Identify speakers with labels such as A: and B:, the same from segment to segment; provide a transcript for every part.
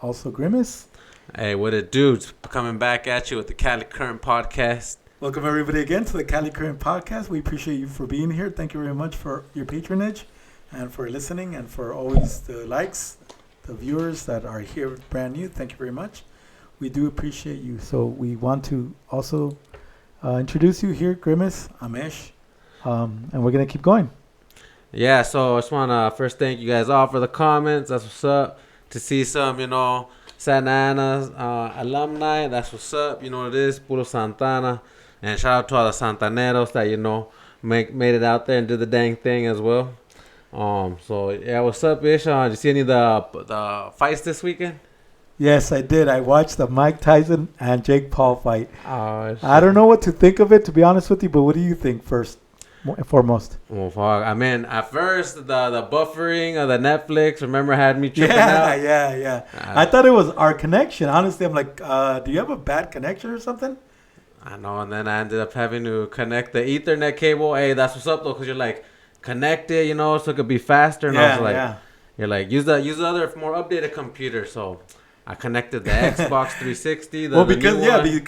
A: also Grimace.
B: Hey, what it do? Coming back at you with the Cali Current Podcast.
A: Welcome everybody again to the Cali Current Podcast. We appreciate you for being here. Thank you very much for your patronage and for listening and for always the likes, the viewers that are here brand new. Thank you very much. We do appreciate you. So we want to also introduce you here, Grimace. I'm Ish. And we're going to keep going.
B: Yeah, so I just want to first thank you guys all for the comments. That's what's up. To see some, Santa Ana alumni. That's what's up. You know what it is. Puro Santana. And shout out to all the Santaneros that, made it out there and did the dang thing as well. So, yeah, what's up, Ish? Did you see any of the fights this weekend?
A: Yes, I did. I watched the Mike Tyson and Jake Paul fight.
B: Oh,
A: I don't know what to think of it, to be honest with you, but what do you think first and foremost?
B: Well, fuck. I mean, at first, the buffering of the Netflix, remember, had me tripping out?
A: Yeah. I thought it was our connection. Honestly, I'm like, do you have a bad connection or something?
B: I know, and then I ended up having to connect the Ethernet cable. Hey, that's what's up, though, because you're like, connect it, so it could be faster. And I was like, you're like, use the other more updated computer, so... I connected the Xbox 360.
A: Because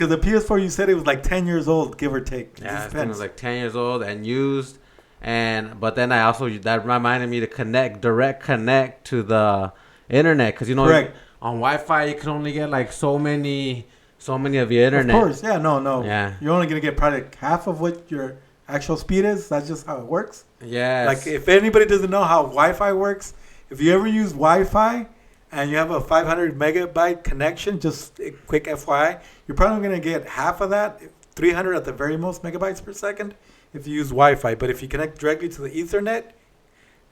A: the PS4 you said it was like 10 years old, give or take.
B: Yeah, it was like 10 years old and used. But then that reminded me to direct connect to the internet because
A: Correct.
B: On Wi-Fi you can only get like so many of your internet.
A: Of course, no.
B: Yeah,
A: you're only gonna get probably half of what your actual speed is. That's just how it works.
B: Yeah.
A: Like if anybody doesn't know how Wi-Fi works, if you ever use Wi-Fi. And you have a 500 megabyte connection, just a quick FYI, you're probably going to get half of that, 300 at the very most megabytes per second, if you use Wi-Fi. But if you connect directly to the Ethernet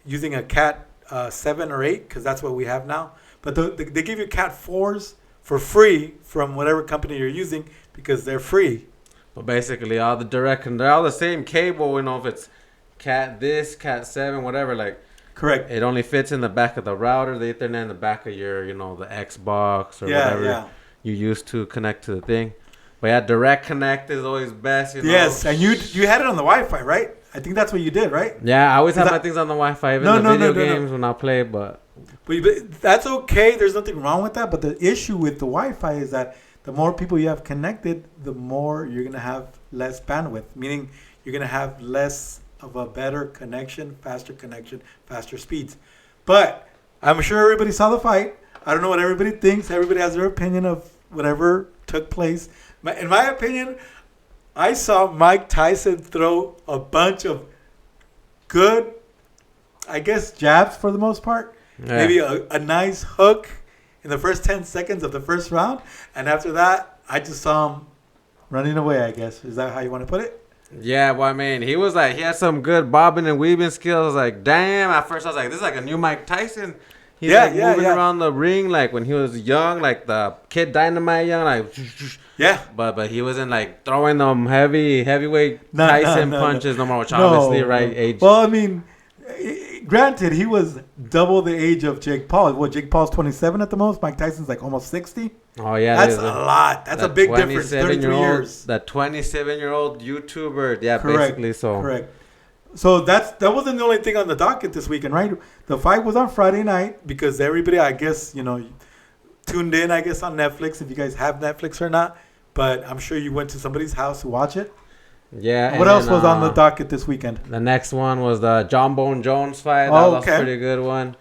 A: using a Cat 7 or 8, because that's what we have now, but they give you Cat 4s for free from whatever company you're using because they're free.
B: But basically, all the they're all the same cable, if it's Cat 7, whatever, like.
A: Correct.
B: It only fits in the back of the router, the Ethernet in the back of your, the Xbox or whatever you use to connect to the thing. But yeah, direct connect is always best,
A: Yes, and you had it on the Wi-Fi, right? I think that's what you did, right?
B: Yeah, I always have my things on the Wi-Fi, even the video games when I play, but
A: that's okay. There's nothing wrong with that. But the issue with the Wi-Fi is that the more people you have connected, the more you're going to have less bandwidth, meaning you're going to have less of a better connection, faster speeds. But I'm sure everybody saw the fight. I don't know what everybody thinks. Everybody has their opinion of whatever took place. In my opinion, I saw Mike Tyson throw a bunch of good, I guess, jabs for the most part. Yeah. Maybe a nice hook in the first 10 seconds of the first round. And after that, I just saw him running away, I guess. Is that how you want to put it?
B: Yeah, well, I mean, he had some good bobbing and weaving skills. I was like, damn. At first, I was like, this is like a new Mike Tyson. He's moving around the ring like when he was young, like the Kid Dynamite young, like.
A: Yeah.
B: But he wasn't like throwing them heavyweight Tyson punches no more, which obviously age.
A: Well, I mean, granted, he was double the age of Jake Paul. What, Jake Paul's 27 at the most? Mike Tyson's like almost 60?
B: Oh, yeah.
A: That's a lot. That's a big difference. 33 years.
B: That 27-year-old YouTuber. Yeah,
A: correct,
B: basically so.
A: Correct. So that wasn't the only thing on the docket this weekend, right? The fight was on Friday night because everybody, I guess, tuned in, I guess, on Netflix, if you guys have Netflix or not. But I'm sure you went to somebody's house to watch it.
B: Yeah.
A: What else was on the docket this weekend?
B: The next one was the John Bone Jones fight. That was a pretty good one.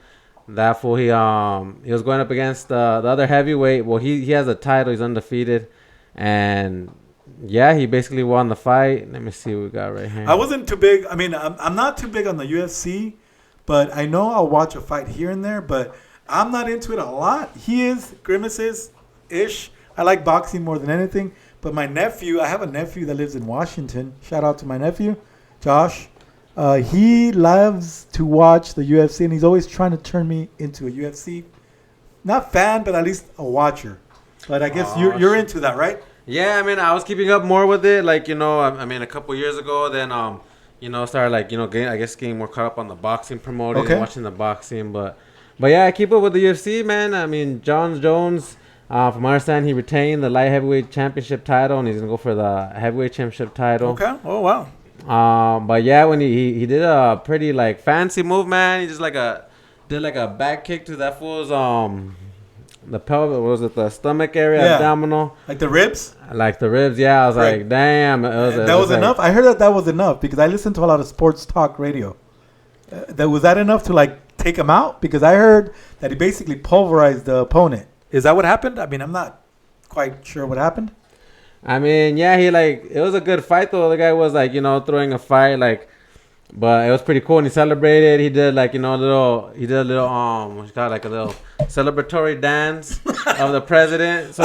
B: That fool, he was going up against the other heavyweight. Well, he has a title. He's undefeated. And, yeah, he basically won the fight. Let me see what we got right here.
A: I wasn't too big. I mean, I'm not too big on the UFC. But I know I'll watch a fight here and there. But I'm not into it a lot. Grimace Ish. I like boxing more than anything. But I have a nephew that lives in Washington. Shout out to my nephew, Josh. He loves to watch the UFC, and he's always trying to turn me into a UFC, not fan, but at least a watcher. But I guess you're into that, right?
B: Yeah, I mean, I was keeping up more with it. Like, a couple years ago, then, started, getting more caught up on the boxing promoting and watching the boxing. But yeah, I keep up with the UFC, man. I mean, John Jones... from my understanding, he retained the light heavyweight championship title, and he's gonna go for the heavyweight championship title.
A: Okay. Oh wow.
B: But yeah, when he did a pretty fancy move, man. He just did a back kick to that fool's the pelvic, what was it, the stomach area,
A: Yeah.
B: abdominal,
A: Like the ribs.
B: like the ribs. Yeah, I was
A: Right.
B: like, damn,
A: That was
B: like,
A: enough. I heard that was enough because I listened to a lot of sports talk radio. Was that enough to like take him out? Because I heard that he basically pulverized the opponent. Is that what happened? I mean, I'm not quite sure what happened.
B: I mean, yeah, he like, it was a good fight though. The guy was like, you know, throwing a fight like, but it was pretty cool. And he celebrated. He did like, you know, he did a little what's it called, like a little celebratory dance of the president. So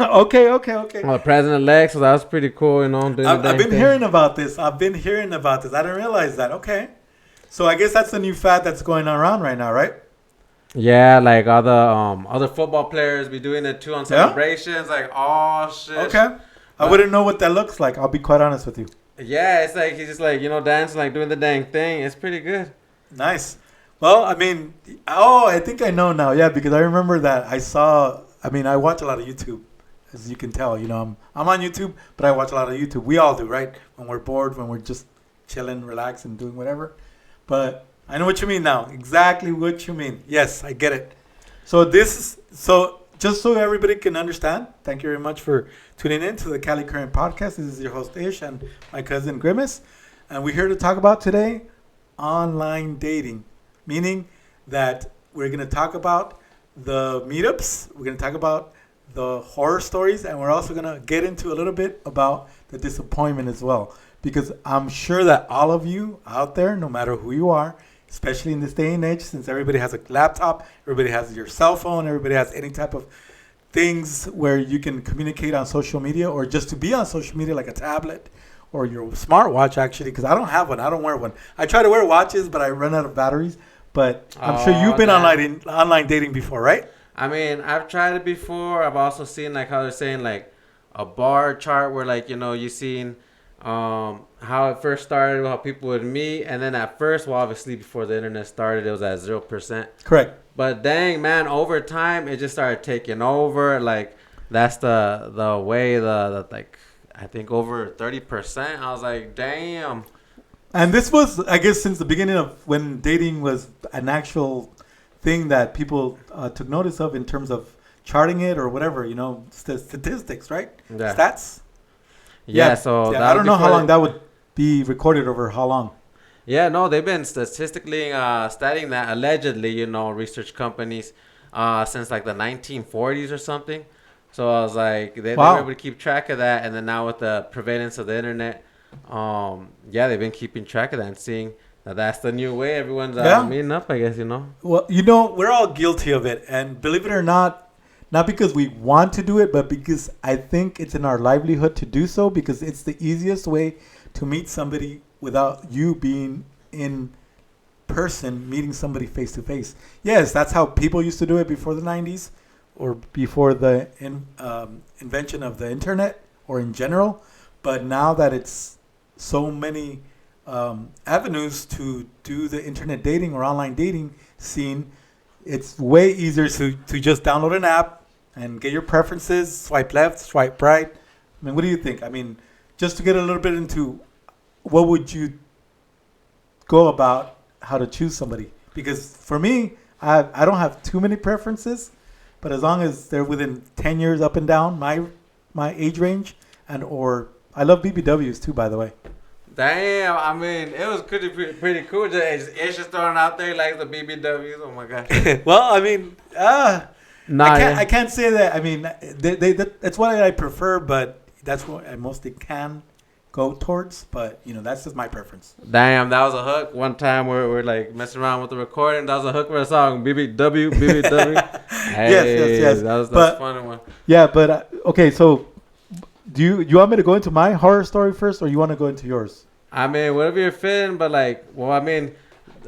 A: Okay.
B: the president-elect. So that was pretty cool, you know. Doing the
A: I've
B: dang
A: been
B: thing.
A: hearing about this. I didn't realize that. Okay. So I guess that's the new fad that's going around right now, right?
B: Yeah, like other football players be doing it too on celebrations. Like, oh shit.
A: Okay. I wouldn't know what that looks like. I'll be quite honest with you.
B: Yeah, it's like he's just like, you know, dancing, like doing the dang thing. It's pretty good.
A: Nice. Well, I mean, I think I know now. Yeah, because I remember that I watch a lot of YouTube, as you can tell. You know, I'm on YouTube, but I watch a lot of YouTube. We all do, right? When we're bored, when we're just chilling, relaxing, doing whatever. But I know what you mean now. Exactly what you mean. Yes, I get it. So just so everybody can understand, thank you very much for tuning in to the Cali Current Podcast. This is your host Ish and my cousin Grimace, and we're here to talk about today online dating, meaning that we're going to talk about the meetups, we're going to talk about the horror stories, and we're also going to get into a little bit about the disappointment as well, because I'm sure that all of you out there, no matter who you are, especially in this day and age, since everybody has a laptop, everybody has your cell phone, everybody has any type of things where you can communicate on social media or just to be on social media, like a tablet or your smartwatch, actually, because I don't have one. I don't wear one. I try to wear watches, but I run out of batteries. But I'm sure you've been online dating before, right?
B: I mean, I've tried it before. I've also seen like how they're saying like a bar chart where like, you know, you seen how it first started, how people would meet, and then at first, well, obviously before the internet started, it was at 0%.
A: Correct.
B: But dang, man, over time it just started taking over. Like that's the way the like I think over 30%. I was like, damn.
A: And this was, I guess, since the beginning of when dating was an actual thing that people took notice of in terms of charting it or whatever, you know, statistics, right?
B: Yeah.
A: Stats.
B: Yeah. So
A: I don't know how long that would be recorded over how long.
B: Yeah, no, they've been statistically studying that allegedly, you know, research companies since like the 1940s or something. So I was like, they were able to keep track of that. And then now with the prevalence of the internet, they've been keeping track of that and seeing that that's the new way everyone's meeting up, I guess, you know.
A: Well, you know, we're all guilty of it. And believe it or not because we want to do it, but because I think it's in our livelihood to do so, because it's the easiest way to meet somebody without you being in person, meeting somebody face to face. Yes, that's how people used to do it before the 90s or before the invention of the internet or in general. But now that it's so many avenues to do the internet dating or online dating scene, it's way easier to just download an app and get your preferences, swipe left, swipe right. I mean, what do you think? I mean, just to get a little bit into what would you go about how to choose somebody? Because for me, I don't have too many preferences, but as long as they're within 10 years up and down my age range, or I love BBWs too, by the way.
B: Damn, I mean, it was pretty cool. It's just throwing out there like the BBWs. Oh my gosh.
A: Well, I mean, I can't say that. I mean, that's what I prefer, but that's what I mostly can go towards. But you know, that's just my preference.
B: Damn, that was a hook. One time we're like messing around with the recording. That was a hook for a song. BBW. Hey,
A: yes.
B: That's a funny one.
A: Yeah, but okay. So, do you want me to go into my horror story first, or you want to go into yours?
B: I mean, whatever you're feeling, but like, well, I mean,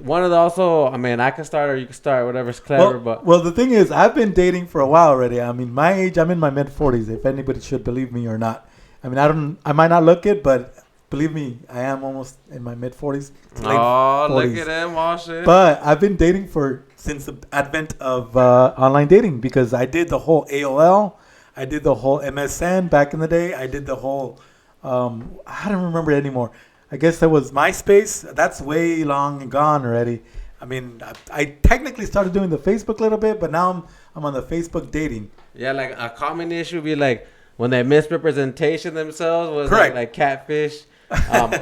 B: one of the also, I mean, I can start or you can start, whatever's clever.
A: Well, the thing is, I've been dating for a while already. I mean, my age, I'm in my mid 40s. If anybody should believe me or not. I mean, I might not look it, but believe me, I am almost in my mid 40s.
B: Oh, 40s. Look at him, all shit.
A: But I've been dating since the advent of online dating, because I did the whole AOL, I did the whole MSN back in the day. I did the whole, I don't remember it anymore. I guess that was MySpace. That's way long and gone already. I mean, I technically started doing the Facebook a little bit, but now I'm on the Facebook dating.
B: Yeah, like a common issue would be like when they misrepresentation themselves was
A: Correct.
B: like catfish.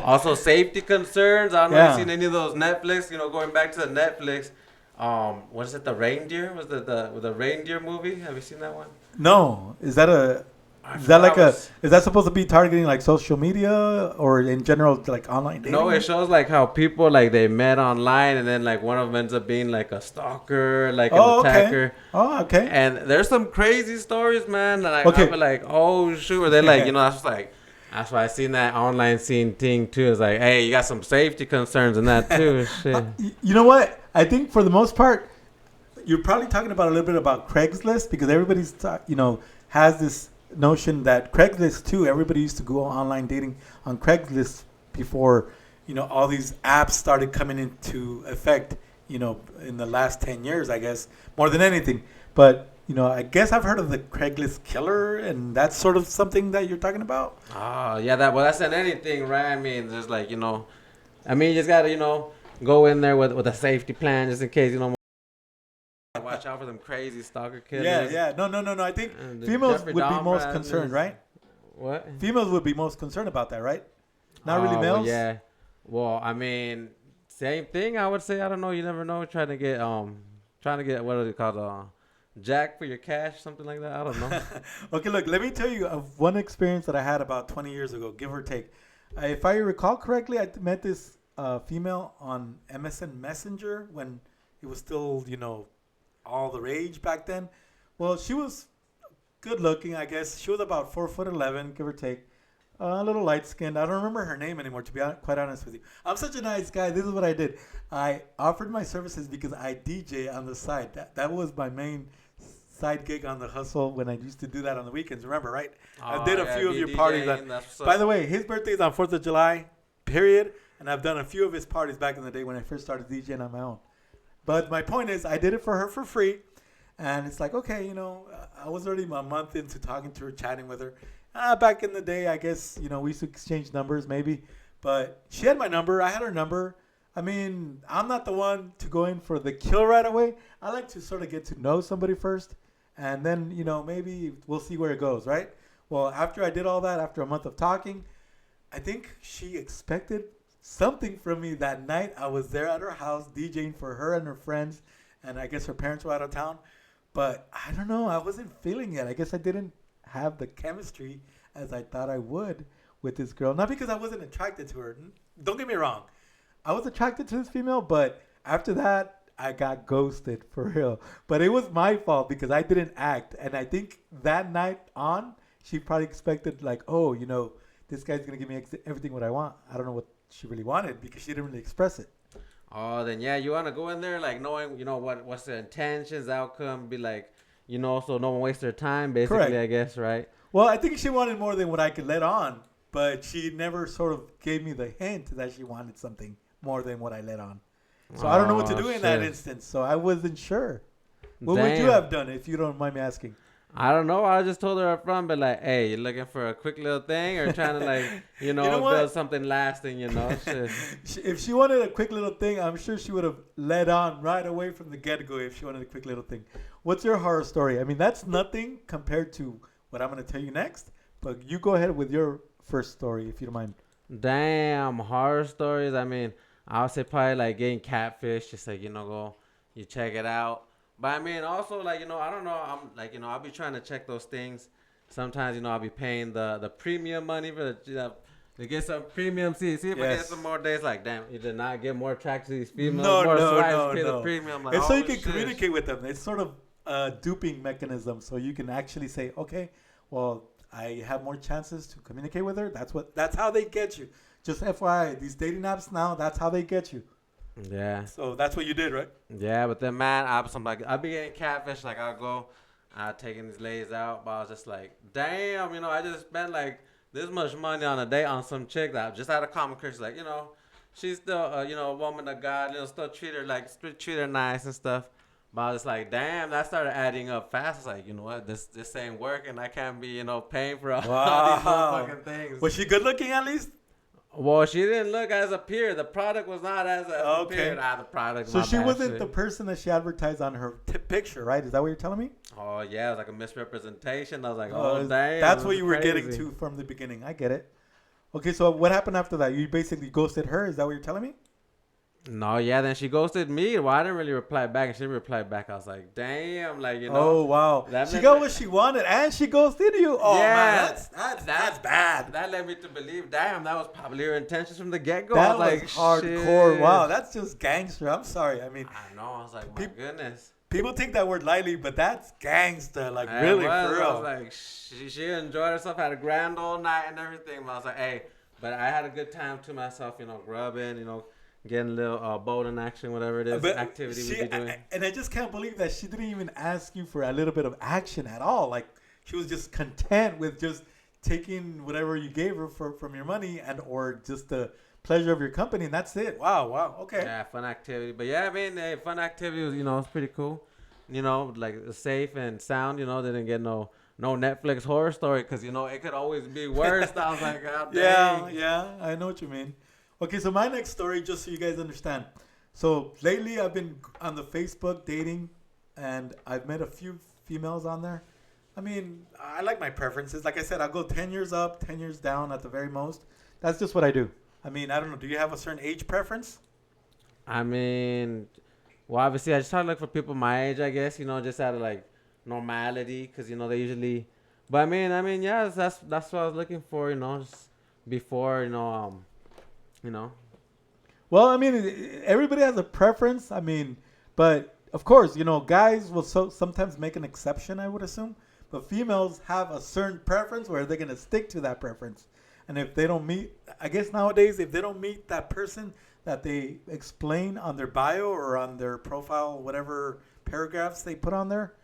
B: Also safety concerns. I don't know if you've seen any of those Netflix. Going back to the Netflix. What is it? The reindeer was the reindeer movie. Have you seen that one?
A: No, is that is that supposed to be targeting like social media or in general like online dating?
B: No, it shows like how people like they met online and then like one of them ends up being like a stalker, like an attacker.
A: Okay. Oh, okay.
B: And there's some crazy stories, man. Like I feel like, oh shoot, or they like that's why I seen that online scene thing too. It's like, hey, you got some safety concerns in that too. Shit.
A: You know what? I think for the most part, you're probably talking about a little bit about Craigslist because everybody's has this notion that Craigslist too. Everybody used to go online dating on Craigslist before all these apps started coming into effect. In the last 10 years, I guess more than anything. But I guess I've heard of the Craigslist killer, and that's sort of something that you're talking about.
B: Oh yeah, that's in anything, right? I mean, there's like you just gotta go in there with a safety plan just in case watch out for them crazy stalker killers.
A: Yeah. No. I think females would be most concerned, right?
B: What?
A: Females would be most concerned about that, right? Not really males.
B: Well, yeah. Well, I mean, same thing. I would say. I don't know. You never know. Trying to get what are they called? Jack for your cash, something like that. I don't know.
A: Okay, look. Let me tell you of one experience that I had about 20 years ago, give or take. If I recall correctly, I met this female on MSN Messenger when it was still, all the rage back then. Well, she was good looking, I guess. She was about 4'11", give or take. A little light skinned. I don't remember her name anymore, to be quite honest with you. I'm such a nice guy. This is what I did. I offered my services because I DJ on the side. That was my main side gig on the hustle when I used to do that on the weekends. Remember, right? I did a few of your parties. By the way, his birthday is on 4th of July, period. And I've done a few of his parties back in the day when I first started DJing on my own. But my point is, I did it for her for free. And it's like, okay, I was already a month into talking to her, chatting with her. Back in the day, I guess, we used to exchange numbers maybe. But she had my number. I had her number. I mean, I'm not the one to go in for the kill right away. I like to sort of get to know somebody first. And then, maybe we'll see where it goes, right? Well, after I did all that, after a month of talking, I think she expected something from me that night. I was there at her house DJing for her and her friends. And I guess her parents were out of town. But I don't know. I wasn't feeling it. I guess I didn't have the chemistry as I thought I would with this girl. Not because I wasn't attracted to her. Don't get me wrong. I was attracted to this female, but after that, I got ghosted for real. But it was my fault because I didn't act. And I think that night on, she probably expected like, oh, this guy's going to give me everything what I want. I don't know what she really wanted because she didn't really express it.
B: Oh, then yeah, you want to go in there like knowing, what's their intentions, outcome, be like, so no one wastes their time, basically. Correct. I guess, right?
A: Well, I think she wanted more than what I could let on, but she never sort of gave me the hint that she wanted something more than what I let on. So I don't know what to do in that instance. So I wasn't sure. What would you have done if you don't mind me asking?
B: I don't know. I just told her up front, but like, hey, you looking for a quick little thing or trying to like, build something lasting, Shit.
A: If she wanted a quick little thing, I'm sure she would have led on right away from the get-go if she wanted a quick little thing. What's your horror story? I mean, that's nothing compared to what I'm going to tell you next, but you go ahead with your first story if you don't mind.
B: Damn, horror stories. I mean, I would say probably like getting catfish, just like, go, you check it out. But I mean, also, like, I don't know. I'm like, I'll be trying to check those things. Sometimes, I'll be paying the premium money for to get some premium. See if I get some more days. Like, damn, you did not get more attracted to these females.
A: No.
B: The premium. Like,
A: it's so you can communicate with them. It's sort of a duping mechanism. So you can actually say, okay, well, I have more chances to communicate with her. That's how they get you. Just FYI, these dating apps now, that's how they get you.
B: Yeah.
A: So that's what you did, right?
B: Yeah, but then, man, I'll be getting catfish. Like, I'll go taking these ladies out. But I was just like, damn, I just spent, like, this much money on a date on some chick that just had a common courtesy. Like, she's still, a woman of God. Still treat her nice and stuff. But I was just like, damn, that started adding up fast. It's like, you know what? This ain't working. I can't be, paying for all these motherfucking things.
A: Was she good looking at least?
B: Well, she didn't look as appeared. The product was not as
A: Okay.
B: appeared. The product.
A: So
B: my
A: she
B: bad,
A: wasn't
B: shit.
A: the person that she advertised on her picture, right? Is that what you're telling me?
B: Oh yeah, it was like a misrepresentation. I was like,
A: Oh,
B: oh damn.
A: that's
B: this
A: what
B: is
A: you were getting
B: crazy.
A: to from the beginning. I get it. Okay, so what happened after that? You basically ghosted her. Is that what you're telling me?
B: No, yeah. Then she ghosted me. Well, I didn't really reply back, and she replied back. I was like, damn, like you know.
A: Oh wow,
B: That
A: she
B: meant
A: got
B: that-
A: what she wanted, and she ghosted you. Oh
B: Yeah,
A: man, that's bad.
B: That led me to believe, damn, that was probably her intentions from the get go.
A: That
B: I
A: was
B: was
A: hardcore.
B: shit.
A: Wow, that's just gangster. I'm sorry. I mean,
B: I know. I was like, my
A: Peop-
B: goodness.
A: people take that word lightly, but that's gangster. Like
B: I
A: really,
B: was,
A: for
B: I was
A: real.
B: like, she enjoyed herself, had a grand old night and everything. But I was like, hey, but I had a good time to myself, you know, grubbing, you know, getting a little boating action, whatever it is,
A: But
B: activity
A: she,
B: we be doing.
A: and I just can't believe that she didn't even ask you for a little bit of action at all. Like she was just content with just taking whatever you gave her from your money and or just the pleasure of your company, and that's it. Wow. Okay.
B: Yeah, fun activity. But yeah, I mean, hey, fun activity was, you know, it's pretty cool. You know, like safe and sound. You know, they didn't get no Netflix horror story because you know it could always be worse. I was like, God dang.
A: Yeah. I know what you mean. Okay, so my next story, just so you guys understand. So lately, I've been on the Facebook dating, and I've met a few females on there. I mean, I like my preferences. Like I said, I'll go 10 years up, 10 years down at the very most. That's just what I do. I mean, I don't know. Do you have a certain age preference?
B: I mean, well, obviously, I just try to look for people my age, I guess. You know, just out of like normality, because you know they usually. But I mean, yeah, that's what I was looking for. You know, just before you know.
A: Well, I mean, everybody has a preference. I mean, but of course, you know, guys will sometimes make an exception, I would assume. But females have a certain preference where they're going to stick to that preference. And if they don't meet, I guess nowadays, if they don't meet that person that they explain on their bio or on their profile, whatever paragraphs they put on there,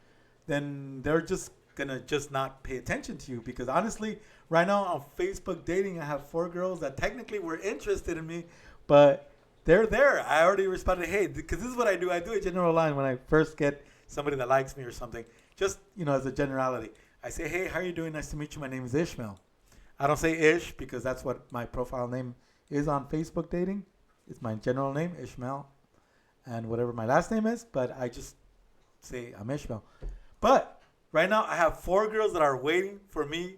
A: then they're just gonna just not pay attention to you. Because honestly, right now on Facebook dating, I have 4 girls that technically were interested in me, but they're there. I already responded, hey, because this is what I do. I do a general line when I first get somebody that likes me or something. Just, you know, as a generality. I say, hey, how are you doing? Nice to meet you. My name is Ishmael. I don't say Ish because that's what my profile name is on Facebook dating. It's my general name, Ishmael, and whatever my last name is. But I just say I'm Ishmael. But right now I have 4 girls that are waiting for me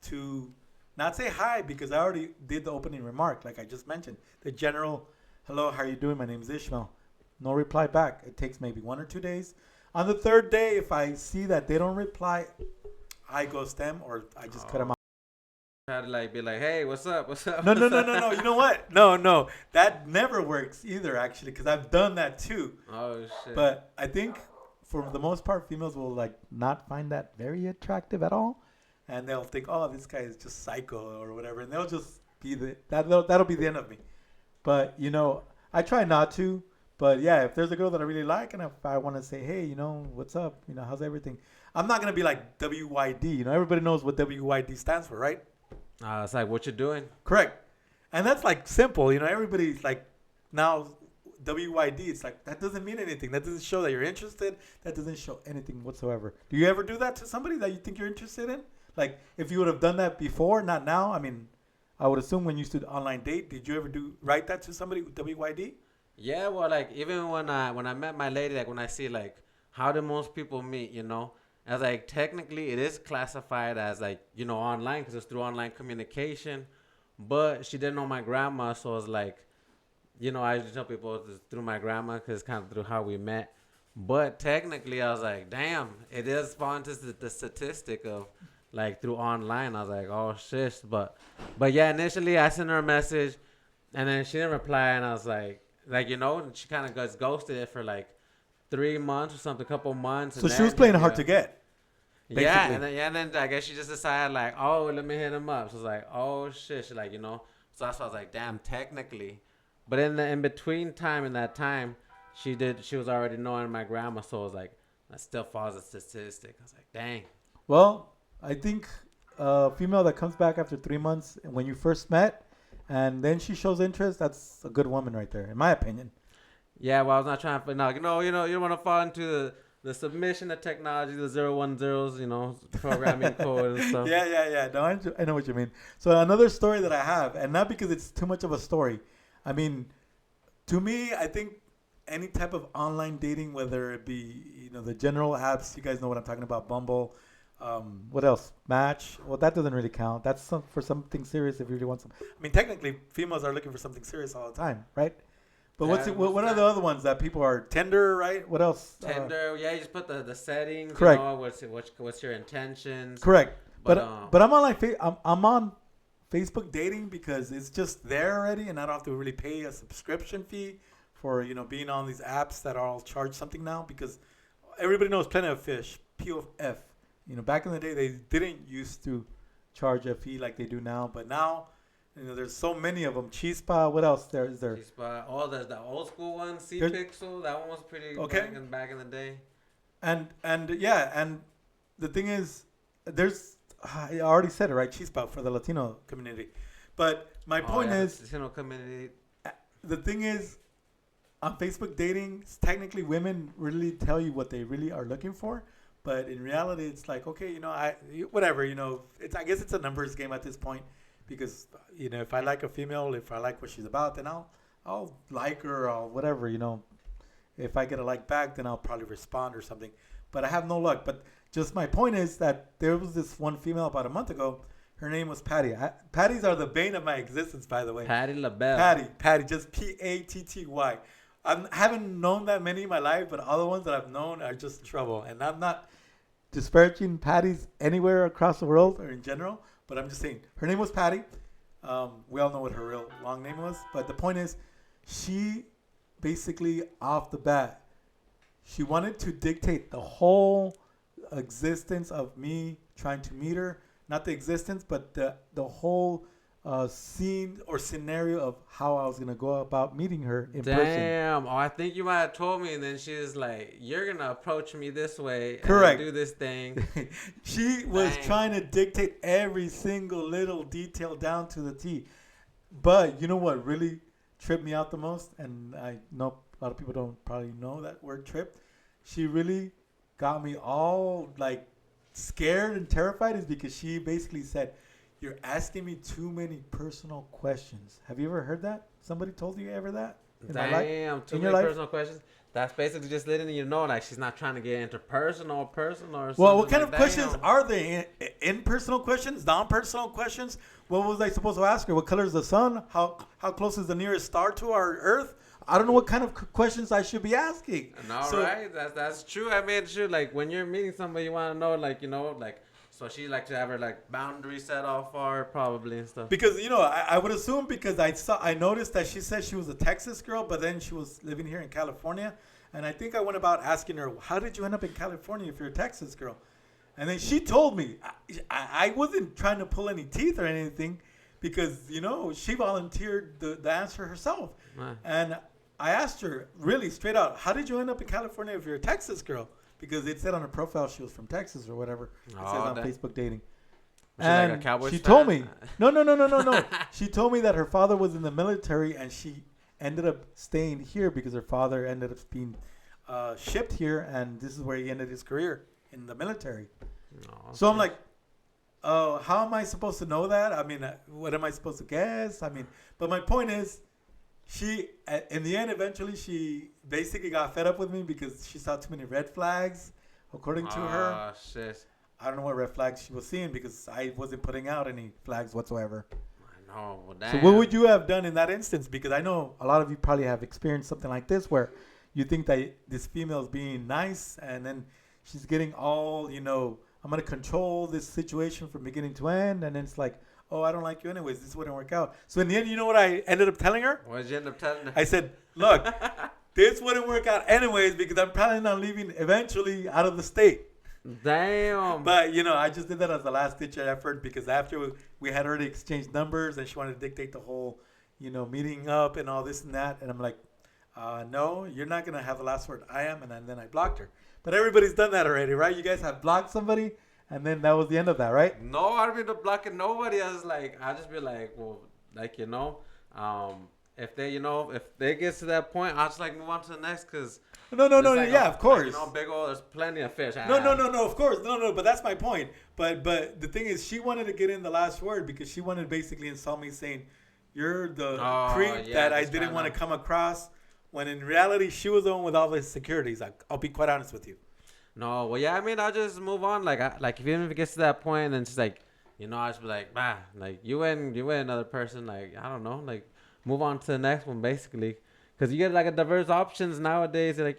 A: to not say hi because I already did the opening remark, like I just mentioned. The general, hello, how are you doing? My name is Ishmael. No reply back. It takes maybe 1 or 2 days. On the 3rd day, if I see that they don't reply, I ghost them or I just cut them off.
B: Try to like be like, hey, what's up? What's up?
A: No.
B: What's up?
A: You know what? No. That never works either, actually, because I've done that too.
B: Oh shit.
A: But I think for the most part, females will like not find that very attractive at all, and they'll think, "Oh, this guy is just psycho" or whatever, and they'll just be that'll be the end of me. But you know, I try not to. But yeah, if there's a girl that I really like, and if I want to say, "Hey, you know, what's up? You know, how's everything?" I'm not gonna be like WYD. You know, everybody knows what WYD stands for, right?
B: It's like, what you doing?
A: Correct. And that's like simple, you know, everybody's like now WYD, it's like that doesn't mean anything. That doesn't show that you're interested. That doesn't show anything whatsoever. Do you ever do that to somebody that you think you're interested in? Like if you would have done that before, not now. I mean, I would assume when you used to online date, did you ever write that to somebody with WYD?
B: Yeah, well, like even when I met my lady, like when I see like how do most people meet, you know, as like technically it is classified as like, you know, online because it's through online communication, but she didn't know my grandma, so it's like, you know, I usually tell people it's through my grandma because it's kind of through how we met. But technically, I was like, damn, it is falling to the statistic of like through online. I was like, oh shit, but yeah, initially I sent her a message, and then she didn't reply, and I was like you know, and she kind of got ghosted it for like 3 months or something, a couple months.
A: So she was playing hard to get.
B: Yeah,
A: basically.
B: and then I guess she just decided like, oh, let me hit him up. So it's like, oh shit, she like, you know. So that's why I was like, damn, technically, but in the in between time in that time, she was already knowing my grandma, so it was like that still falls a statistic. I was like, dang.
A: Well, I think a female that comes back after 3 months when you first met, and then she shows interest, that's a good woman right there, in my opinion.
B: Yeah, well, I was not trying to, no, you know, you don't want to fall into the submission of technology, the 010s, programming code and stuff.
A: Yeah. No, I know what you mean. So another story that I have, and not because it's too much of a story. I mean, to me, I think any type of online dating, whether it be the general apps, you guys know what I'm talking about, Bumble. What else? Match. Well, that doesn't really count. That's for something serious. If you really want some, I mean, technically, females are looking for something serious all the time, right? But what are the other ones that people are? Tinder, right? What else?
B: Tinder, you just put the settings.
A: Correct.
B: What's your intentions?
A: Correct. But I'm on I'm on Facebook dating because it's just there already, and I don't have to really pay a subscription fee for being on these apps that are all charged something now, because everybody knows Plenty of Fish, POF. Back in the day they didn't used to charge a fee like they do now, but now there's so many of them. Chispa, what else is there?
B: Chispa. Oh, there's the old school one, C-Pixel. That one was pretty
A: okay.
B: back in the day.
A: And the thing is, I already said it, right? Chispa for the Latino community. But my point is,
B: Latino community.
A: The thing is, on Facebook dating, technically women really tell you what they really are looking for. But in reality, it's like, okay, whatever, I guess it's a numbers game at this point. Because if I like a female, if I like what she's about, then I'll like her or whatever. If I get a like back, then I'll probably respond or something. But I have no luck. But just my point is that there was this one female about a month ago. Her name was Patty. Patties are the bane of my existence, by the way.
B: Patty LaBelle.
A: Patty, just Patty. I haven't known that many in my life, but all the ones that I've known are just trouble. And I'm not disparaging Patties anywhere across the world or in general. But I'm just saying, her name was Patty. We all know what her real long name was. But the point is, she basically, off the bat, she wanted to dictate the whole existence of me trying to meet her. Not the existence, but the whole scene or scenario of how I was going to go about meeting her in person.
B: Damn. Oh, I think you might have told me. And then she was like, you're going to approach me this way.
A: Correct.
B: And do this thing.
A: She was trying to dictate every single little detail down to the T. But you know what really tripped me out the most? And I know a lot of people don't probably know that word trip. She really got me all like scared and terrified, is because she basically said, you're asking me too many personal questions. Have you ever heard that? Somebody told you ever that?
B: Damn, too many personal questions. That's basically just letting you know, like, she's not trying to get into personal or something.
A: Well, what kind of questions are they? In-personal questions? Non-personal questions? What was I supposed to ask her? What color is the sun? How close is the nearest star to our Earth? I don't know what kind of questions I should be asking.
B: No, right? That's true. I mean, true. Like, when you're meeting somebody, you want to know, like, so she like to have her like boundaries set off far probably and stuff. Because
A: I would assume, because I noticed that she said she was a Texas girl, but then she was living here in California, and I think I went about asking her, how did you end up in California if you're a Texas girl? And then she told me I wasn't trying to pull any teeth or anything, because she volunteered the answer herself. And I asked her really straight out, how did you end up in California if you're a Texas girl? Because it said on her profile she was from Texas or whatever. It says on Facebook dating. And like a Cowboys she told me, no. She told me that her father was in the military, and she ended up staying here because her father ended up being shipped here, and this is where he ended his career, in the military. So I'm like, how am I supposed to know that? I mean, what am I supposed to guess? I mean, but my point is, she, in the end, eventually, she basically got fed up with me because she saw too many red flags, according to her.
B: Oh, shit.
A: I don't know what red flags she was seeing, because I wasn't putting out any flags whatsoever.
B: I know. Well, damn.
A: So what would you have done in that instance? Because I know a lot of you probably have experienced something like this, where you think that this female is being nice, and then she's getting all, I'm going to control this situation from beginning to end, and then it's like, oh, I don't like you anyways. This wouldn't work out. So in the end, you know what I ended up telling her?
B: What did you end up telling her?
A: I said, look, this wouldn't work out anyways, because I'm planning on leaving eventually out of the state.
B: Damn.
A: But, I just did that as the last-ditch effort, because after we had already exchanged numbers, and she wanted to dictate the whole, meeting up and all this and that. And I'm like, no, you're not going to have the last word. I am. And then I blocked her. But everybody's done that already, right? You guys have blocked somebody, and then that was the end of that, right?
B: No, I don't be blocking nobody. I'll just be like, well, if they get to that point, I'll just move on to the next, because There's like
A: yeah, of course.
B: big old. There's plenty of fish.
A: No, of course, no. But that's my point. But the thing is, she wanted to get in the last word because she wanted to basically insult me, saying, "You're the creep that I didn't want to come across." When in reality, she was the one with all the securities. I'll be quite honest with you.
B: No, well, yeah. I mean, I'll just move on. Like, even if it gets to that point, and it's like, I just be like, like you and another person. Like, I don't know. Like, move on to the next one, basically. Because you get like a diverse options nowadays. Like,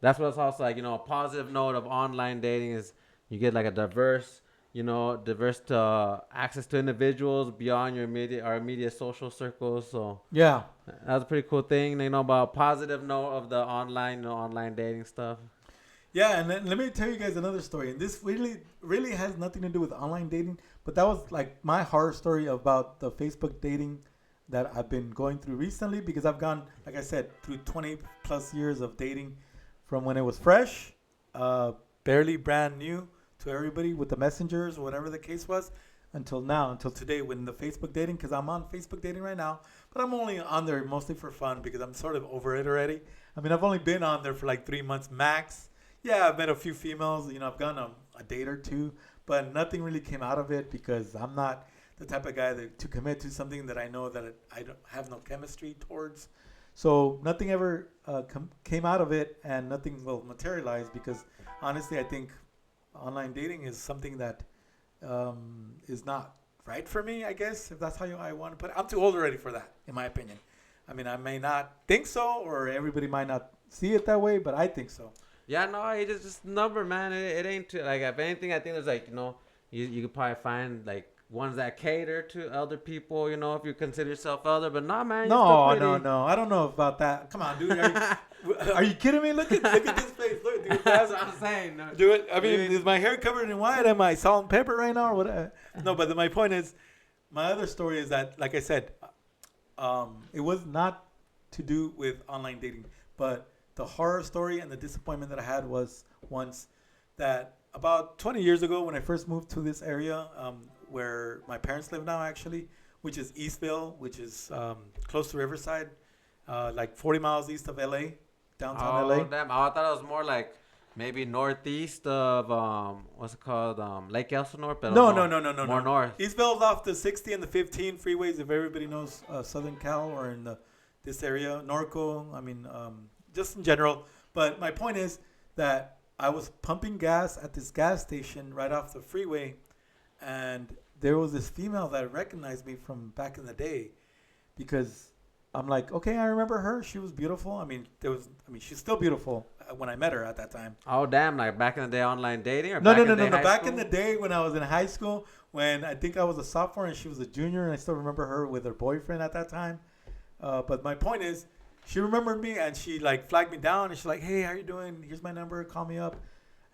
B: that's what's also like, a positive note of online dating is you get like a diverse access to individuals beyond your immediate social circles. So
A: yeah,
B: that's a pretty cool thing. About positive note of the online dating stuff.
A: Yeah, and then let me tell you guys another story. And this really has nothing to do with online dating, but that was like my horror story about the Facebook dating that I've been going through recently because I've gone, like I said, through 20 plus years of dating from when it was fresh, barely brand new to everybody with the messengers or whatever the case was until now, until today when the Facebook dating, because I'm on Facebook dating right now, but I'm only on there mostly for fun because I'm sort of over it already. I mean, I've only been on there for like 3 months max. Yeah, I've met a few females. I've gone on a date or two, but nothing really came out of it because I'm not the type of guy to commit to something that I know that I don't have no chemistry towards. So nothing ever came out of it, and nothing will materialize because honestly, I think online dating is something that is not right for me. I guess if that's how I want to put it, I'm too old already for that, in my opinion. I mean, I may not think so, or everybody might not see it that way, but I think so.
B: Yeah, no, it's just number, man. It ain't too, like, if anything, I think there's like, you could probably find like ones that cater to elder people, if you consider yourself elder, but nah, man.
A: No. I don't know about that. Come on, dude. Are you kidding me? Look at this face. Look, dude.
B: That's what I'm saying. No.
A: Do it. I mean, is my hair covered in white? Am I salt and pepper right now or what? No, but my point is, my other story is that, like I said, it was not to do with online dating, but the horror story and the disappointment that I had was once that about 20 years ago when I first moved to this area where my parents live now actually, which is Eastville, which is close to Riverside, like 40 miles east of LA, downtown LA.
B: Oh, damn. Oh, I thought it was more like maybe northeast of, what's it called, Lake Elsinore? But
A: No.
B: More north.
A: Eastville's off the 60 and the 15 freeways, if everybody knows Southern Cal or in this area, Norco, I mean, just in general. But my point is that I was pumping gas at this gas station right off the freeway, and there was this female that recognized me from back in the day because I'm like, okay, I remember her. She was beautiful. I mean, she's still beautiful when I met her at that time.
B: Oh, damn. Like back in the day online dating? Or
A: No. Back in the day when I was in high school, when I think I was a sophomore and she was a junior, and I still remember her with her boyfriend at that time. But my point is, she remembered me and she like flagged me down and she's like, hey, how you doing? Here's my number. Call me up.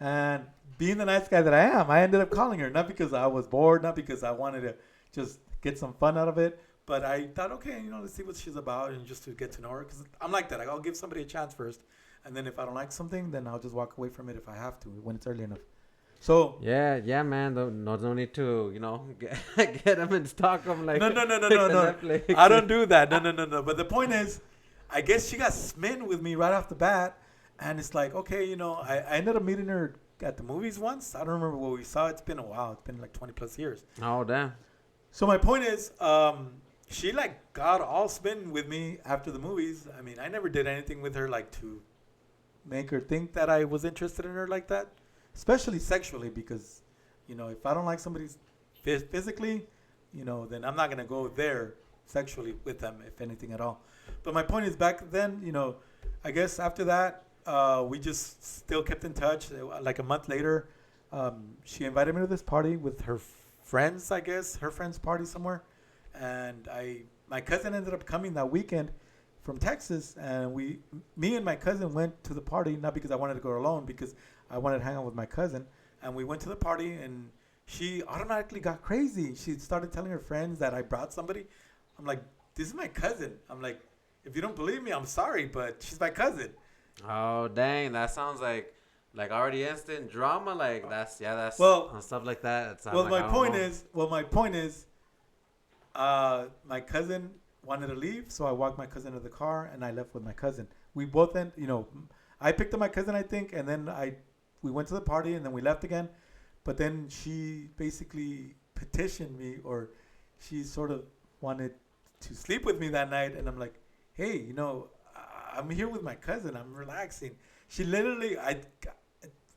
A: And being the nice guy that I am, I ended up calling her, not because I was bored, not because I wanted to just get some fun out of it. But I thought, okay, let's see what she's about and just to get to know her. Because I'm like that. I'll give somebody a chance first. And then if I don't like something, then I'll just walk away from it if I have to when it's early enough. So
B: yeah, man. No need to, get them and stalk them like
A: no. I don't do that. No. But the point is, I guess she got smitten with me right off the bat, and it's like, okay, I ended up meeting her at the movies once. I don't remember what we saw. It's been a while. It's been like 20 plus years.
B: Oh, damn.
A: So my point is, she like got all smitten with me after the movies. I mean, I never did anything with her like to make her think that I was interested in her like that, especially sexually, because, if I don't like somebody physically, then I'm not going to go there sexually with them, if anything at all. But my point is, back then, I guess after that, we just still kept in touch. Like a month later, she invited me to this party with her friends, I guess, her friend's party somewhere. And my cousin ended up coming that weekend from Texas, and me and my cousin went to the party, not because I wanted to go alone, because I wanted to hang out with my cousin. And we went to the party, and she automatically got crazy. She started telling her friends that I brought somebody. I'm like, this is my cousin. I'm like, if you don't believe me, I'm sorry, but she's my cousin.
B: Oh, dang. That sounds like already instant drama. Like, that's
A: well,
B: stuff like that.
A: My point is, my cousin wanted to leave, so I walked my cousin to the car, and I left with my cousin. We both I picked up my cousin, I think, and then we went to the party and then we left again. But then she basically petitioned me, or she sort of wanted to sleep with me that night, and I'm like, hey, I'm here with my cousin. I'm relaxing. She literally,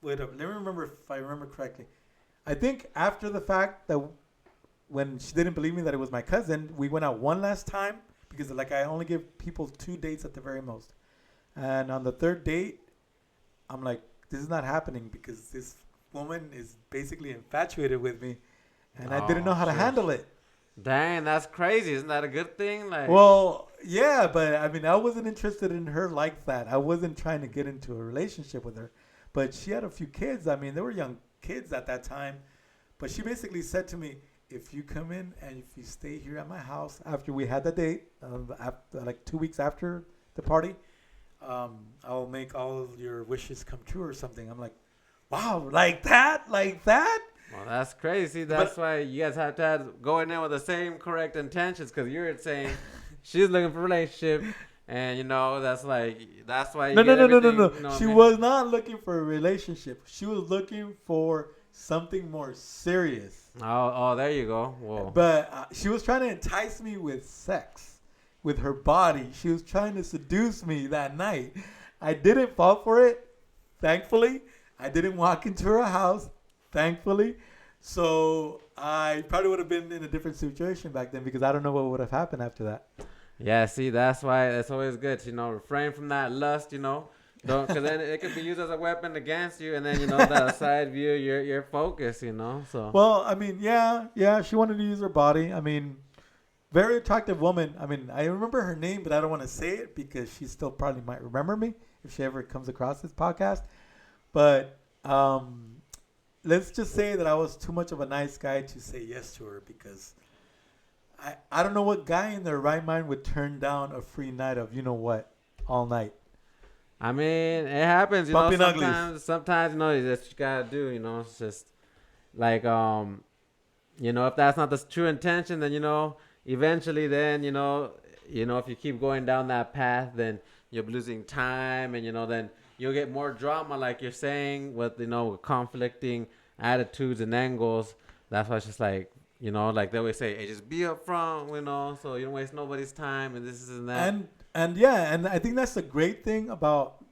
A: wait up, let me remember if I remember correctly. I think after the fact that when she didn't believe me that it was my cousin, we went out one last time because like I only give people 2 dates at the very most. And on the third date, I'm like, this is not happening because this woman is basically infatuated with me, and I didn't know how to handle it.
B: Dang, that's crazy. Isn't that a good thing? Like,
A: well, yeah, but I mean, I wasn't interested in her like that. I wasn't trying to get into a relationship with her, but she had a few kids. I mean, they were young kids at that time, but she basically said to me, if you come in and if you stay here at my house after we had the date, after, like 2 weeks after the party, I'll make all your wishes come true or something. I'm like, wow, like that?
B: well, that's crazy. That's why you guys have to go in there with the same correct intentions, because you're saying she's looking for a relationship, and that's why
A: No. She was not looking for a relationship. She was looking for something more serious.
B: Oh, there you go. Whoa.
A: But she was trying to entice me with sex, with her body. She was trying to seduce me that night. I didn't fall for it, thankfully. I didn't walk into her house, thankfully. So I probably would have been in a different situation back then because I don't know what would have happened after that.
B: Yeah, see, that's why it's always good to, refrain from that lust, don't, because then it could be used as a weapon against you, and then, that side view, your focus, so.
A: Well, I mean, yeah, she wanted to use her body. I mean, very attractive woman. I mean, I remember her name, but I don't want to say it because she still probably might remember me if she ever comes across this podcast. But let's just say that I was too much of a nice guy to say yes to her because I don't know what guy in their right mind would turn down a free night of all night.
B: I mean, it happens, sometimes, that's what you gotta do, it's just like, if that's not the true intention, then, eventually then, if you keep going down that path, then you're losing time, and, then you'll get more drama, like you're saying, with, with conflicting attitudes and angles. That's why it's just like, like they always say, hey, just be upfront, so you don't waste nobody's time, and this and that.
A: And I think that's the great thing about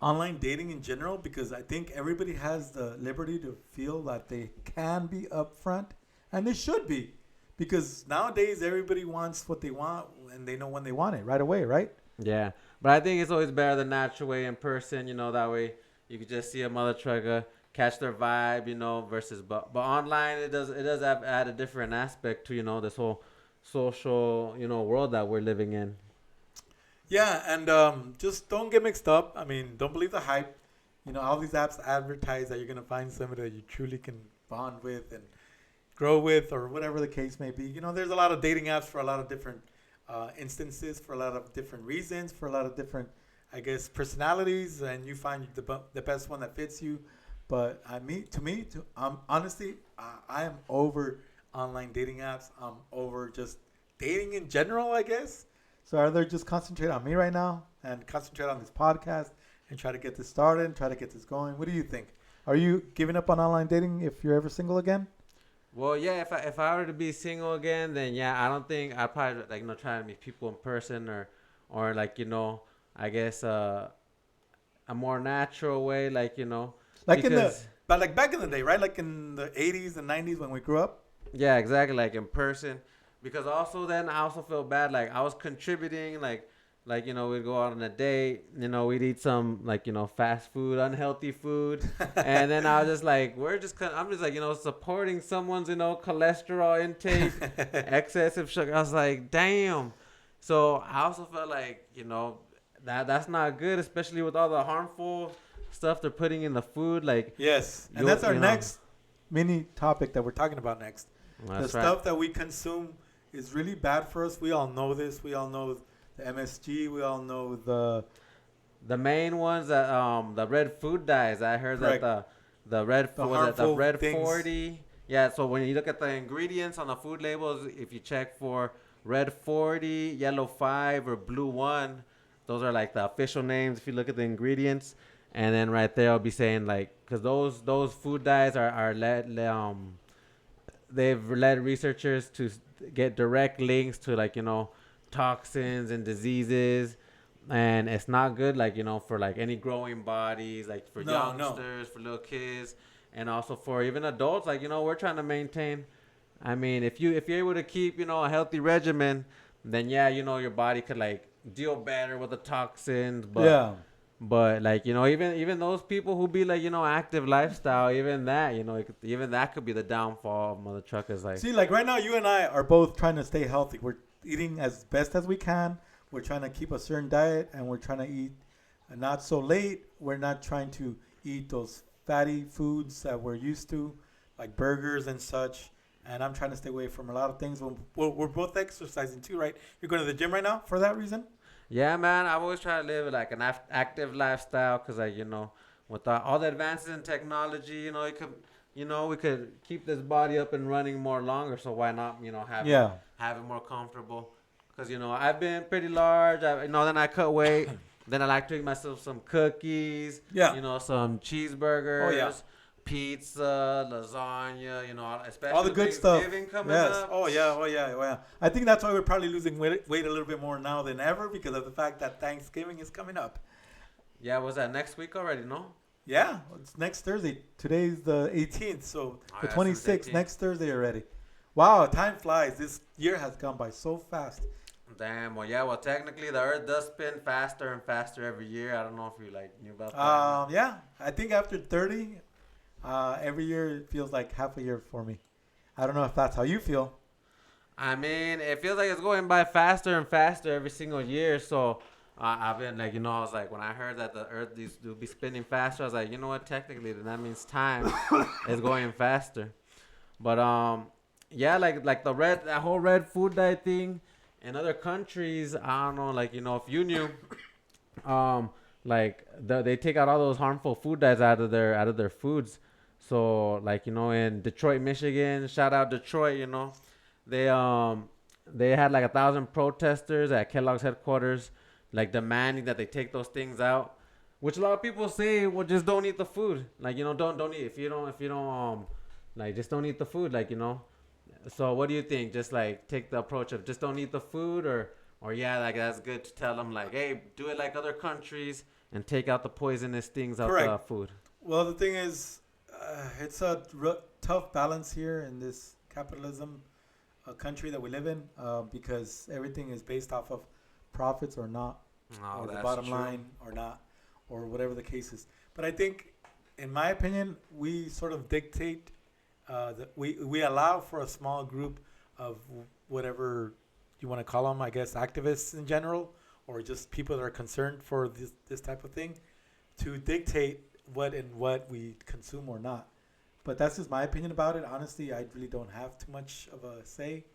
A: online dating in general, because I think everybody has the liberty to feel that they can be upfront, and they should be, because nowadays everybody wants what they want, and they know when they want it right away, right?
B: Yeah, but I think it's always better the natural way in person, that way you could just see a mother trucker, catch their vibe, versus but online it does add a different aspect to this whole social world that we're living in.
A: Yeah, and just don't get mixed up. I mean, don't believe the hype. All these apps advertise that you're gonna find somebody that you truly can bond with and grow with, or whatever the case may be. There's a lot of dating apps for a lot of different instances, for a lot of different reasons, for a lot of different, I guess, personalities, and you find the best one that fits you. But honestly, I am over online dating apps. I'm over just dating in general, I guess. So I'd rather just concentrate on me right now and concentrate on this podcast and try to get this started and try to get this going. What do you think? Are you giving up on online dating if you're ever single again?
B: Well, yeah, if I were to be single again, then yeah, I don't think I'd probably try to meet people in person, or I guess a more natural way,
A: but back in the day, right? Like in the 80s and 90s when we grew up.
B: Yeah, exactly, like in person. Because also then I also feel bad, like I was contributing, we'd go out on a date, we'd eat some fast food, unhealthy food, and then I was just like, I'm just like, supporting someone's cholesterol intake, excessive sugar. I was like, damn. So I also felt like that's not good, especially with all the harmful stuff they're putting in the food.
A: Yes, and that's our next mini topic that we're talking about next.
B: That's
A: the stuff that we consume is really bad for us. We all know this. We all know the MSG. We all know
B: the main ones that the red food dyes. I heard
A: correct.
B: that the red the red
A: things.
B: 40. Yeah, so when you look at the ingredients on the food labels, if you check for red 40, yellow 5, or blue 1, Those are like the official names if you look at the ingredients. And then right there, I'll be saying like, because those food dyes are they've led researchers to get direct links to like toxins and diseases, and it's not good like for like any growing bodies, like for youngsters, for little kids, and also for even adults. Like we're trying to maintain. I mean, if you're able to keep a healthy regimen, then yeah, your body could like deal better with the toxins. But
A: Yeah.
B: but like even those people who be like active lifestyle, even that even that could be the downfall of mother truckers. Like,
A: See, like right now, you and I are both trying to stay healthy. We're eating as best as we can. We're trying to keep a certain diet, and we're trying to eat not so late. We're not trying to eat those fatty foods that we're used to, like burgers and such. And I'm trying to stay away from a lot of things. We're both exercising too, right? You're going to the gym right now for that reason?
B: yeah, man, I've always tried to live like an active lifestyle because like with all the advances in technology, it could we could keep this body up and running more longer. So why not have it more comfortable? Because I've been pretty large. Then I cut weight. Then I like to eat myself some cookies.
A: Yeah.
B: Some cheeseburgers.
A: Oh, yeah.
B: Pizza, lasagna. Especially
A: All the good stuff.
B: Thanksgiving coming
A: Yes.
B: up.
A: Oh yeah. I think that's why we're probably losing weight a little bit more now than ever because of the fact that Thanksgiving is coming up.
B: Yeah, was that next week already? No.
A: Yeah, it's next Thursday. Today's the 18th, so the
B: yeah,
A: 26th, next Thursday already. Wow, time flies. This year has gone by so fast.
B: Damn. Well, yeah. Well, technically, the Earth does spin faster and faster every year. I don't know if you knew about that.
A: Yeah, I think after 30, every year it feels like half a year for me. I don't know if that's how you feel.
B: I mean, it feels like it's going by faster and faster every single year. So I've been like, I was like, when I heard that the Earth will be spinning faster, I was like, you know what? Technically, then that means time is going faster. But yeah, like that whole red food dye thing. In other countries, I don't know, like if you knew, they take out all those harmful food dyes out of their foods. So like in Detroit, Michigan, shout out Detroit, they had like 1,000 protesters at Kellogg's headquarters, like demanding that they take those things out. Which a lot of people say, well, just don't eat the food. Like don't eat if you don't like just don't eat the food. Like So what do you think? Just like take the approach of just don't eat the food, or yeah, like that's good to tell them like, hey, do it like other countries and take out the poisonous things out the food.
A: Well, the thing is, it's a tough balance here in this capitalism country that we live in because everything is based off of profits or not, or the bottom line or not, or whatever the case is. But I think, in my opinion, we sort of dictate. We allow for a small group of whatever you want to call them, I guess, activists in general, or just people that are concerned for this type of thing, to dictate what we consume or not. But that's just my opinion about it. Honestly, I really don't have too much of a say.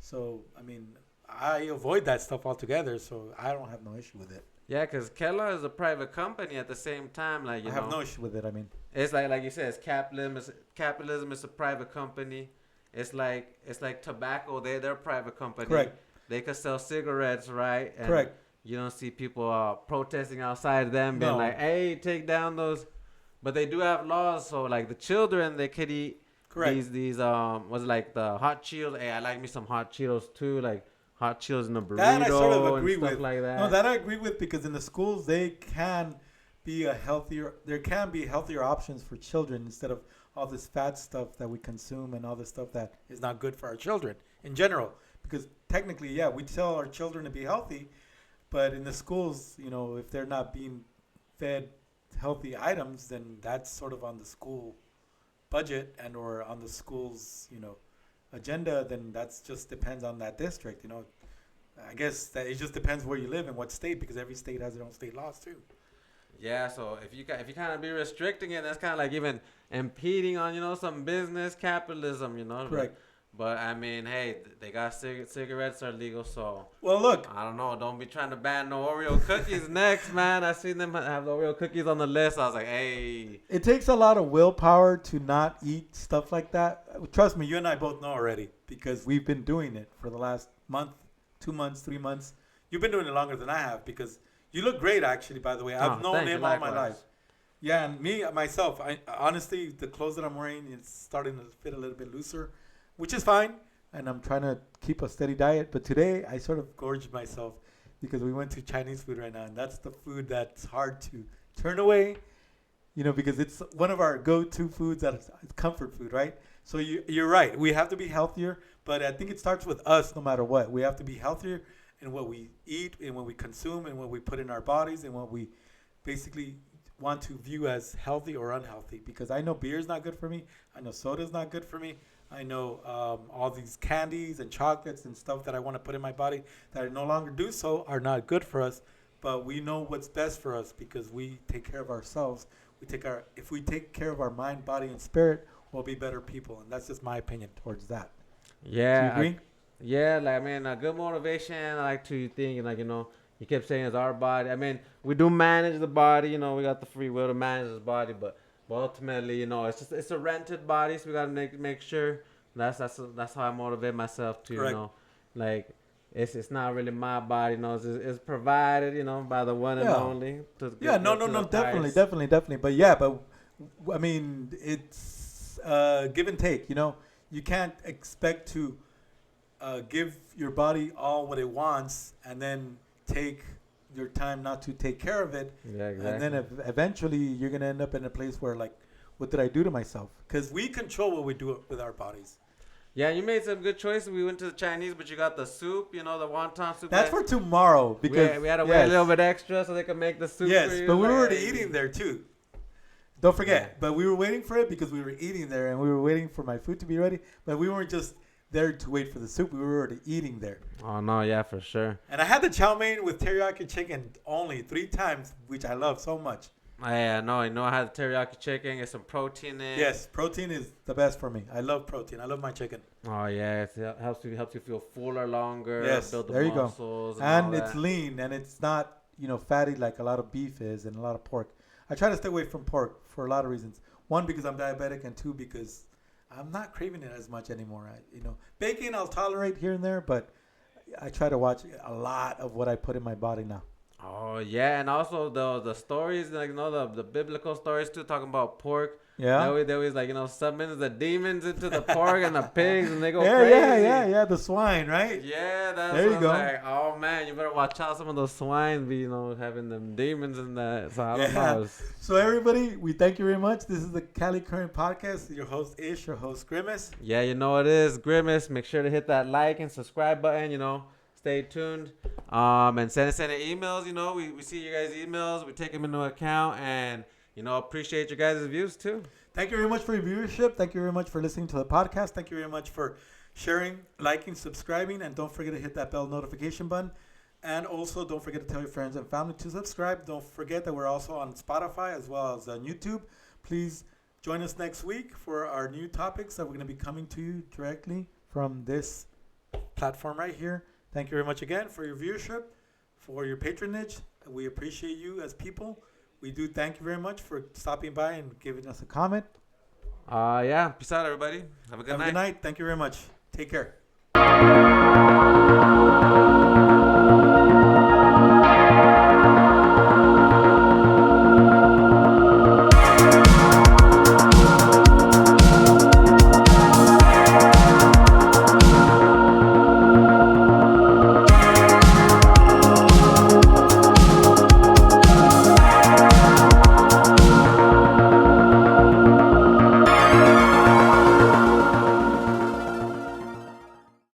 A: So, I mean, I avoid that stuff altogether, so I don't have no issue with it.
B: Yeah, because Kellogg is a private company at the same time. Like I
A: have no issue with it. I mean,
B: it's like you said, it's capitalism. Capitalism is a private company. It's like tobacco. They're a private company.
A: Correct.
B: They could sell cigarettes, right? And
A: correct.
B: You don't see people protesting outside them, being like, "Hey, take down those." But they do have laws, so like the children, they could eat these was it like the hot Cheetos? Hey, I like me some hot Cheetos too, like hot Cheetos in a burrito
A: that I sort of agree
B: and stuff
A: with.
B: like that.
A: No, that I agree with because in the schools there can be healthier options for children instead of all this fat stuff that we consume and all this stuff that is not good for our children in general. Because technically, yeah, we tell our children to be healthy, but in the schools, if they're not being fed healthy items, then that's sort of on the school budget and or on the school's agenda. Then that's just depends on that district. I guess that it just depends where you live and what state, because every state has their own state laws too.
B: Yeah, so if you kind of be restricting it, that's kind of like even impeding on some business capitalism,
A: Correct.
B: But I mean, hey, they got cigarettes are legal, so.
A: Well, look.
B: I don't know. Don't be trying to ban no Oreo cookies next, man. I seen them have the Oreo cookies on the list. I was like, hey.
A: It takes a lot of willpower to not eat stuff like that. Trust me, you and I both know already because we've been doing it for the last month, 2 months, 3 months. You've been doing it longer than I have because You look great, actually. By the way, I've known
B: thank you,
A: him all my
B: likewise.
A: life. Yeah, and me myself, I honestly, the clothes that I'm wearing is starting to fit a little bit looser, which is fine. And I'm trying to keep a steady diet. But today, I sort of gorged myself because we went to Chinese food right now, and that's the food that's hard to turn away. Because it's one of our go-to foods that's comfort food, right? So you're right. We have to be healthier, but I think it starts with us no matter what. We have to be healthier in what we eat and what we consume and what we put in our bodies and what we basically want to view as healthy or unhealthy. Because I know beer is not good for me. I know soda is not good for me. I know all these candies and chocolates and stuff that I want to put in my body that I no longer do so are not good for us. But we know what's best for us because we take care of ourselves. If we take care of our mind, body, and spirit, we'll be better people, and that's just my opinion towards that.
B: Yeah.
A: Do you agree?
B: Yeah, like, I mean, a good motivation. I like to think, like, you kept saying it's our body. I mean, we do manage the body. We got the free will to manage this body, but ultimately, it's a rented body, so we gotta make sure that's how I motivate myself to,
A: Correct.
B: like. It's not really my body, it's provided, by the one and only.
A: Yeah, no, definitely. But I mean, it's give and take. You can't expect to give your body all what it wants and then take your time not to take care of it.
B: Yeah, exactly.
A: And then eventually you're gonna end up in a place where, like, what did I do to myself? Because we control what we do with our bodies.
B: Yeah, you made some good choices. We went to the Chinese, but you got the soup, the wonton soup.
A: That's for tomorrow because
B: we had to wait a little bit extra so they could make the soup.
A: Yes,
B: for you.
A: but we were already eating there too. Don't forget, but we were waiting for it because we were eating there and we were waiting for my food to be ready. But we weren't just there to wait for the soup. We were already eating there.
B: Oh, no, yeah, for sure.
A: And I had the chow mein with teriyaki chicken only 3 times, which I love so much.
B: Yeah, no, I had the teriyaki chicken, get some protein in.
A: Yes, protein is the best for me. I love protein. I love my chicken.
B: Oh yeah, it helps you feel fuller longer.
A: Yes,
B: build the
A: there you go.
B: muscles
A: And it's lean and it's not fatty like a lot of beef is and a lot of pork. I try to stay away from pork for a lot of reasons. 1, because I'm diabetic, and 2, because I'm not craving it as much anymore. Bacon I'll tolerate here and there, but I try to watch a lot of what I put in my body now.
B: Oh yeah, and also the stories, like the biblical stories too, talking about pork.
A: Yeah.
B: They always like summons the demons into the pork and the pigs, and they go crazy.
A: Yeah, the swine, right?
B: Yeah, that's
A: there you go.
B: Like, oh man, you better watch out. Some of those swine be having them demons in that. So I don't know.
A: So everybody, we thank you very much. This is the Cali Current Podcast. Your host Ish, your host Grimace.
B: Yeah, it is Grimace. Make sure to hit that like and subscribe button. Stay tuned. And send us any emails. We see your guys' emails. We take them into account, and appreciate your guys' views too.
A: Thank you very much for your viewership. Thank you very much for listening to the podcast. Thank you very much for sharing, liking, subscribing, and don't forget to hit that bell notification button. And also, don't forget to tell your friends and family to subscribe. Don't forget that we're also on Spotify as well as on YouTube. Please join us next week for our new topics that we're going to be coming to you directly from this platform right here. Thank you very much again for your viewership, for your patronage. We appreciate you as people. We do thank you very much for stopping by and giving us a comment.
B: Yeah. Peace out, everybody. Have a good night.
A: Thank you very much. Take care.